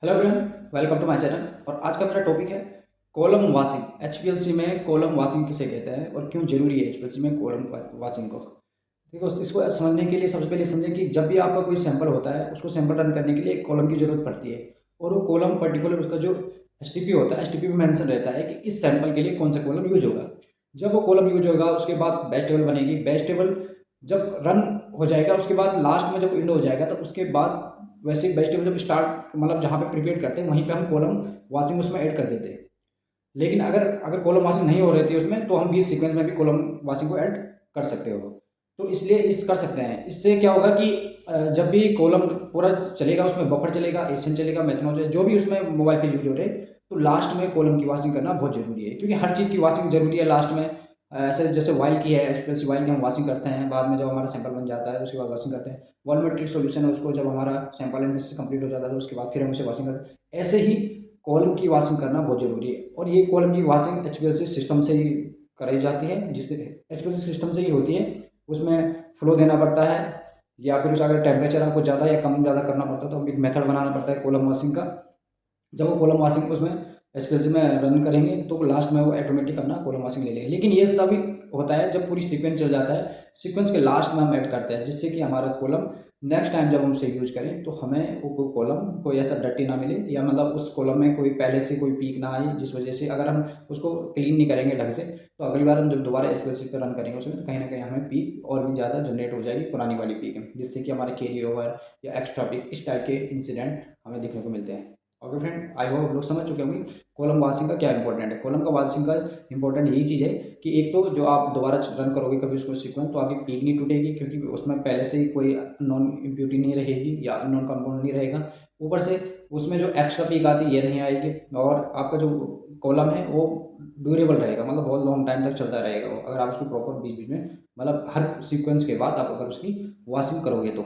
Hello everyone, welcome to my channel. और आज का मेरा टॉपिक है कॉलम वाशिंग। एचपीएलसी में कॉलम वाशिंग किसे कहते हैं और क्यों जरूरी है एचपीएलसी में कॉलम वाशिंग को। देखो, इसको समझने के लिए सबसे पहले समझें कि जब भी आपका कोई सैंपल होता है उसको सैंपल रन करने के लिए एक कॉलम की जरूरत पड़ती है। और वो कॉलम पर्टिकुलर उसका जो एचटीपी होता है, एचटीपी में मेंशन रहता है कि इस सैंपल के लिए कौन सा कॉलम यूज होगा। जब वो कॉलम यूज होगा उसके बाद बैच टेबल बनेगी। बैच टेबल जब रन हो जाएगा उसके बाद लास्ट में जब विंडो हो जाएगा तो उसके बाद वैसे ही वेजिटेबल जब स्टार्ट मतलब जहाँ पे प्रिपेयर करते हैं वहीं पे हम कॉलम वाशिंग उसमें ऐड कर देते हैं। लेकिन अगर अगर कॉलम वाशिंग नहीं हो रही थी उसमें तो हम बीच सीक्वेंस में भी कॉलम वाशिंग को ऐड कर सकते हो। तो इसलिए इस कर सकते हैं। इससे क्या होगा कि जब भी कॉलम पूरा चलेगा उसमें बफर चलेगा, एशियन चलेगा, मैथनॉल चलेगा, जो भी उसमें मोबाइल पे यूज हो रहे, तो लास्ट में कॉलम की वाशिंग करना बहुत जरूरी है, क्योंकि हर चीज़ की वाशिंग जरूरी है लास्ट में। ऐसे जैसे वाइल की है, एक्सप्रेस वाइल की हम वाशिंग करते हैं, बाद में जब हमारा सैंपल बन जाता है उसके बाद वाशिंग करते हैं। वॉल्यूमेट्रिक सॉल्यूशन है, उसको जब हमारा सैंपल एनालिसिस कंप्लीट हो जाता है तो उसके बाद फिर हम उसे वाशिंग करते हैं। ऐसे ही कॉलम की वाशिंग करना बहुत जरूरी है। और ये कॉलम की वाशिंग एचपीएलसी सिस्टम से ही कराई जाती है, जिससे एचपीएलसी सिस्टम से ही होती है। उसमें फ्लो देना पड़ता है, या फिर उस अगर टेम्परेचर आपको ज़्यादा या कम ज़्यादा करना पड़ता है तो एक मेथड बनाना पड़ता है कॉलम वाशिंग का। जब वो कॉलम वाशिंग उसमें एचपीएलसी में रन करेंगे तो लास्ट में वो ऑटोमेटिक अपना कॉलम वाशिंग ले लेंगे। लेकिन ये तभी होता है जब पूरी सीक्वेंस चल जाता है। सीक्वेंस के लास्ट में हम ऐड करते हैं, जिससे कि हमारा कॉलम नेक्स्ट टाइम जब हम उसे यूज करें तो हमें वो कॉलम कोई ऐसा डर्टी ना मिले, या मतलब उस कॉलम में कोई पहले से कोई पीक ना आए, जिस वजह से अगर हम उसको क्लीन नहीं करेंगे ढंग से तो अगली बार हम जब दोबारा एचपीएलसी पर रन करेंगे उसमें तो कहीं ना कहीं हमें पीक और भी ज़्यादा जनरेट हो जाएगी पुरानी वाली पीक, जिससे कि हमारे कैरी ओवर या एक्स्ट्रा पीक इस टाइप के इंसिडेंट हमें देखने को मिलते हैं। ओके फ्रेंड, आई होप लोग समझ चुके होंगे कॉलम वाशिंग का क्या इंपॉर्टेंट है। कॉलम का वाशिंग का इंपॉर्टेंट यही चीज़ है कि एक तो जो आप दोबारा रन करोगे कभी उसको सीक्वेंस, तो आपकी पीक नहीं टूटेगी, क्योंकि उसमें पहले से ही कोई नॉन इम्प्यूरिटी नहीं रहेगी या नॉन कंपाउंड नहीं रहेगा। ऊपर से उसमें जो एक्स्ट्रा पीक आती है ये नहीं आएगी। और आपका जो कॉलम है वो ड्यूरेबल रहेगा, मतलब बहुत लॉन्ग टाइम तक चलता रहेगा वो, अगर आप उसको प्रॉपर बीच बीच में मतलब हर सीक्वेंस के बाद आप अगर उसकी वॉशिंग करोगे तो।